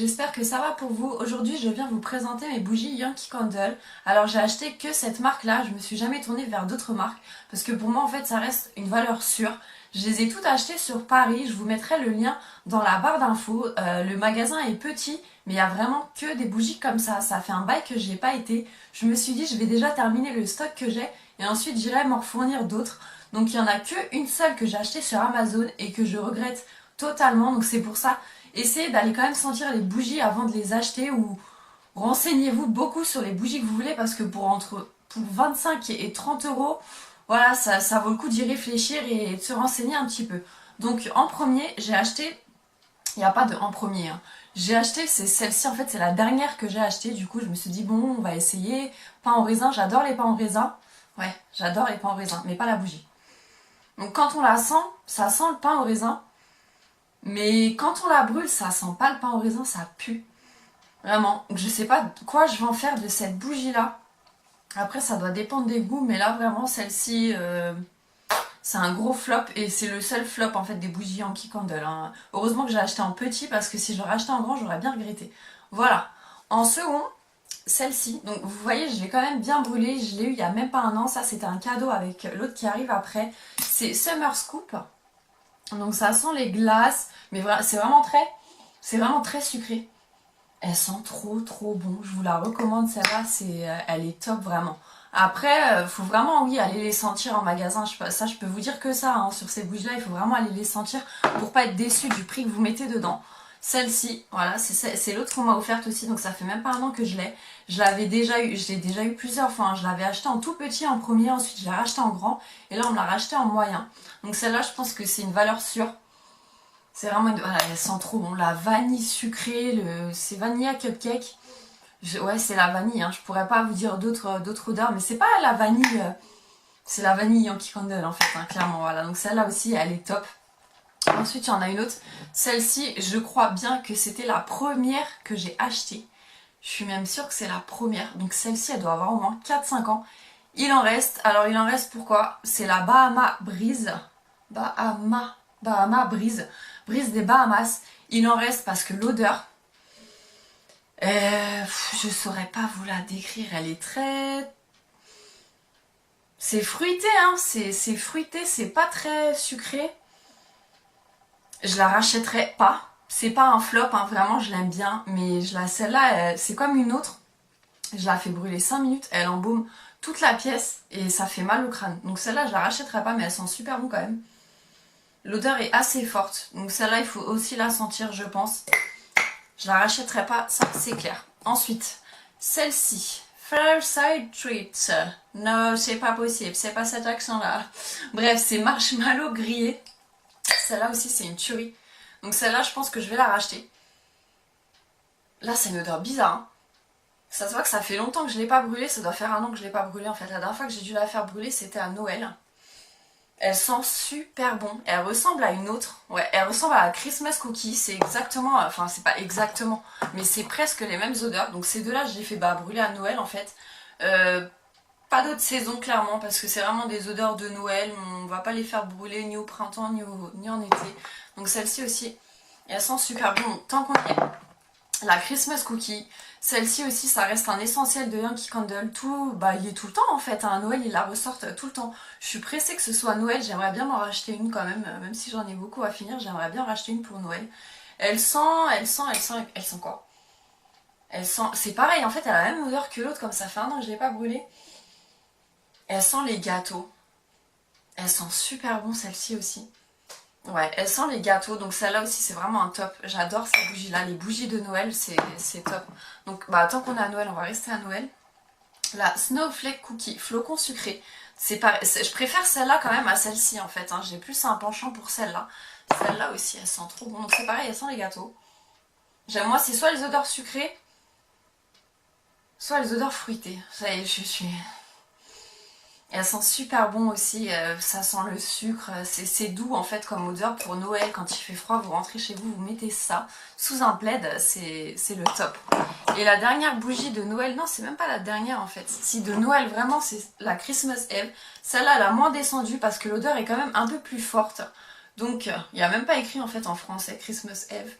j'espère que ça va pour vous. Aujourd'hui je viens vous présenter mes bougies Yankee Candle. Alors j'ai acheté que cette marque là, je me suis jamais tournée vers d'autres marques parce que pour moi en fait ça reste une valeur sûre. Je les ai toutes achetées sur Paris, je vous mettrai le lien dans la barre d'infos. Le magasin est petit mais il y a vraiment que des bougies comme ça fait un bail que j'y ai pas été. Je me suis dit je vais déjà terminer le stock que j'ai et ensuite j'irai m'en fournir d'autres. Donc il y en a qu'une seule que j'ai achetée sur Amazon et que je regrette totalement, donc c'est pour ça. Essayez d'aller quand même sentir les bougies avant de les acheter ou renseignez-vous beaucoup sur les bougies que vous voulez parce que pour 25 et 30 euros, voilà, ça vaut le coup d'y réfléchir et de se renseigner un petit peu. Donc en premier, j'ai acheté, il n'y a pas de en premier, hein. J'ai acheté, c'est celle-ci en fait, c'est la dernière que j'ai achetée, du coup je me suis dit bon, on va essayer. Pain au raisin, j'adore les pains au raisin. Ouais, j'adore les pains au raisin, mais pas la bougie. Donc quand on la sent, ça sent le pain au raisin. Mais quand on la brûle, ça sent pas le pain au raisin, ça pue. Vraiment. Donc je sais pas quoi je vais en faire de cette bougie là. Après ça doit dépendre des goûts, mais là vraiment celle-ci, c'est un gros flop et c'est le seul flop en fait des bougies Yankee Candle, hein. Heureusement que j'ai acheté en petit parce que si j'aurais acheté en grand, j'aurais bien regretté. Voilà. En second, celle-ci. Donc vous voyez, je l'ai quand même bien brûlée. Je l'ai eu il y a même pas un an. Ça c'était un cadeau avec l'autre qui arrive après. C'est Summer Scoop. Donc ça sent les glaces, mais c'est vraiment très sucré. Elle sent trop bon. Je vous la recommande celle-là, elle est top vraiment. Après, faut vraiment oui aller les sentir en magasin. Ça, je peux vous dire que ça hein, sur ces bougies-là, il faut vraiment aller les sentir pour pas être déçu du prix que vous mettez dedans. Celle-ci, voilà, c'est l'autre qu'on m'a offerte aussi, donc ça fait même pas un an que je l'ai. Je l'ai déjà eu plusieurs fois, hein. Je l'avais acheté en tout petit en premier, ensuite je l'ai racheté en grand, et là on me l'a racheté en moyen. Donc celle-là, je pense que c'est une valeur sûre. C'est vraiment voilà, elle sent trop bon. La vanille sucrée, c'est vanilla cupcake. Ouais, c'est la vanille, hein. Je pourrais pas vous dire d'autres odeurs, mais c'est pas la vanille, c'est la vanille Yankee Candle en fait, hein, clairement. Voilà, donc celle-là aussi, elle est top. Ensuite, il y en a une autre. Celle-ci, je crois bien que c'était la première que j'ai achetée. Je suis même sûre que c'est la première. Donc celle-ci, elle doit avoir au moins 4-5 ans. Il en reste. Alors, il en reste pourquoi? C'est la Bahama Breeze. Bahama Breeze. Breeze des Bahamas. Il en reste parce que l'odeur... je saurais pas vous la décrire. Elle est très... C'est fruité, hein. C'est fruité, c'est pas très sucré. Je la rachèterai pas. C'est pas un flop, hein, vraiment je l'aime bien. Mais celle-là, c'est comme une autre. Je la fais brûler 5 minutes, elle embaume toute la pièce et ça fait mal au crâne. Donc celle-là, je la rachèterai pas, mais elle sent super bon quand même. L'odeur est assez forte. Donc celle-là, il faut aussi la sentir, je pense. Je la rachèterai pas, ça c'est clair. Ensuite, celle-ci. Fireside Treat. Non, c'est pas possible, c'est pas cet accent-là. Bref, c'est marshmallow grillé. Celle-là aussi, c'est une tuerie. Donc celle-là, je pense que je vais la racheter. Là, c'est une odeur bizarre, hein. Ça se voit que ça fait longtemps que je ne l'ai pas brûlée. Ça doit faire un an que je ne l'ai pas brûlée, en fait. La dernière fois que j'ai dû la faire brûler, c'était à Noël. Elle sent super bon. Elle ressemble à une autre. Ouais, elle ressemble à la Christmas Cookie. C'est exactement... Enfin, c'est pas exactement. Mais c'est presque les mêmes odeurs. Donc ces deux-là, je les fais brûler à Noël, en fait. Pas d'autres saisons clairement parce que c'est vraiment des odeurs de Noël, on va pas les faire brûler ni au printemps ni en été. Donc celle-ci aussi, elle sent super bon. Donc, tant qu'on y est, la Christmas Cookie, celle-ci aussi ça reste un essentiel de Yankee Candle. Il est tout le temps en fait, hein. À Noël ils la ressortent tout le temps. Je suis pressée que ce soit Noël, j'aimerais bien m'en racheter une quand même si j'en ai beaucoup à finir, j'aimerais bien en racheter une pour Noël. Elle sent quoi? Elle sent, c'est pareil en fait, elle a la même odeur que l'autre comme ça fait un an que je l'ai pas brûlée. Elle sent les gâteaux. Elle sent super bon celle-ci aussi. Ouais, elle sent les gâteaux. Donc celle-là aussi c'est vraiment un top. J'adore ces bougies-là. Les bougies de Noël c'est top. Donc tant qu'on est à Noël, on va rester à Noël. La Snowflake Cookie, flocon sucré. C'est pareil. Je préfère celle-là quand même à celle-ci en fait, hein. J'ai plus un penchant pour celle-là. Celle-là aussi elle sent trop bon. Donc c'est pareil, elle sent les gâteaux. Moi c'est soit les odeurs sucrées, soit les odeurs fruitées. Ça y est, je suis... Elle sent super bon aussi, ça sent le sucre, c'est doux en fait comme odeur pour Noël. Quand il fait froid, vous rentrez chez vous, vous mettez ça sous un plaid, c'est le top. Et la dernière bougie de Noël, non c'est même pas la dernière en fait, si de Noël vraiment c'est la Christmas Eve. Celle-là elle a moins descendu parce que l'odeur est quand même un peu plus forte. Donc il n'y a même pas écrit en fait en français Christmas Eve.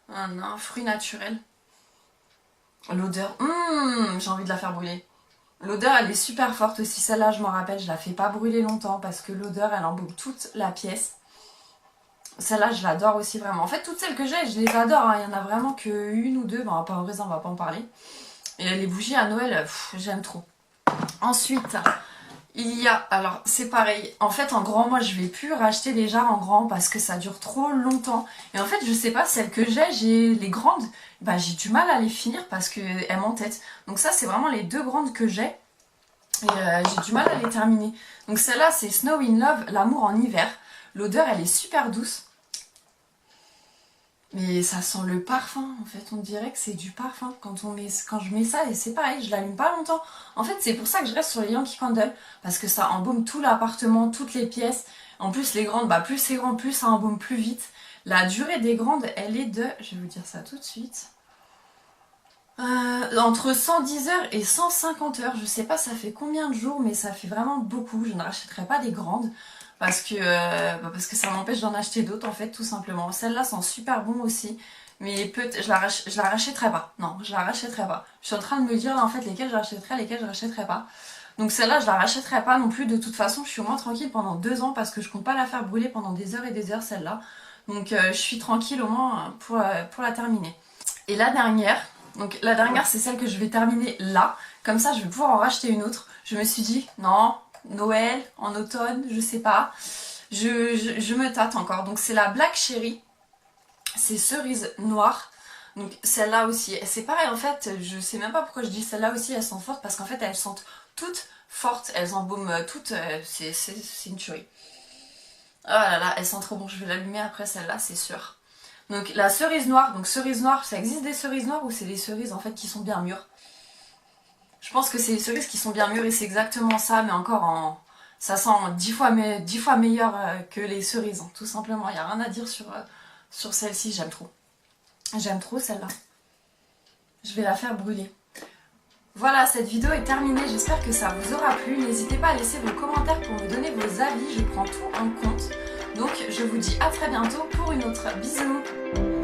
Non, fruit naturel. L'odeur, j'ai envie de la faire brûler. L'odeur, elle est super forte aussi. Celle-là, je m'en rappelle, je la fais pas brûler longtemps parce que l'odeur, elle embaume toute la pièce. Celle-là, je l'adore aussi vraiment. En fait, toutes celles que j'ai, je les adore. Hein. Il y en a vraiment qu'une ou deux. Bon, pas en raisin, on va pas en parler. Et les bougies à Noël, j'aime trop. Ensuite, il y a... Alors, c'est pareil. En fait, en grand, moi, je vais plus racheter des jarres en grand parce que ça dure trop longtemps. Et en fait, je sais pas, celles que j'ai les grandes, bah, j'ai du mal à les finir parce qu'elles m'entêtent. Donc ça, c'est vraiment les deux grandes que j'ai. Et j'ai du mal à les terminer. Donc celle-là, c'est Snow in Love, l'amour en hiver. L'odeur, elle est super douce. Mais ça sent le parfum, en fait, on dirait que c'est du parfum quand je mets ça, et c'est pareil, je l'allume pas longtemps. En fait, c'est pour ça que je reste sur les Yankee Candle, parce que ça embaume tout l'appartement, toutes les pièces. En plus, les grandes, bah plus c'est grand, plus ça embaume plus vite. La durée des grandes, elle est de, je vais vous dire ça tout de suite, entre 110 heures et 150 heures. Je sais pas ça fait combien de jours, mais ça fait vraiment beaucoup. Je ne rachèterai pas des grandes. Parce que ça m'empêche d'en acheter d'autres en fait tout simplement. Celles-là sont super bon aussi, mais je la rachèterai pas. Non, je la rachèterai pas. Je suis en train de me dire là en fait lesquelles je rachèterai, lesquelles je rachèterai pas. Donc celle-là je la rachèterai pas non plus. De toute façon je suis au moins tranquille pendant 2 ans parce que je compte pas la faire brûler pendant des heures et des heures celle-là. Donc je suis tranquille au moins pour la terminer. Et la dernière, donc la dernière c'est celle que je vais terminer là. Comme ça je vais pouvoir en racheter une autre. Je me suis dit non. Noël, en automne, je sais pas. Je me tâte encore. Donc c'est la Black Cherry. C'est cerise noire. Donc celle-là aussi. C'est pareil en fait. Je sais même pas pourquoi je dis celle-là aussi. Elles sont fortes parce qu'en fait elles sentent toutes fortes. Elles embaument toutes. C'est une tuerie. Oh là là, elles sentent trop bon. Je vais l'allumer après celle-là, c'est sûr. Donc la cerise noire. Donc cerise noire, ça existe des cerises noires ou c'est des cerises en fait qui sont bien mûres? Je pense que c'est les cerises qui sont bien mûres et c'est exactement ça, mais encore en... Ça sent 10 fois meilleur que les cerises, hein, tout simplement. Il n'y a rien à dire sur celle-ci, j'aime trop. J'aime trop celle-là. Je vais la faire brûler. Voilà, cette vidéo est terminée, j'espère que ça vous aura plu. N'hésitez pas à laisser vos commentaires pour me donner vos avis, je prends tout en compte. Donc je vous dis à très bientôt pour une autre. Bisous!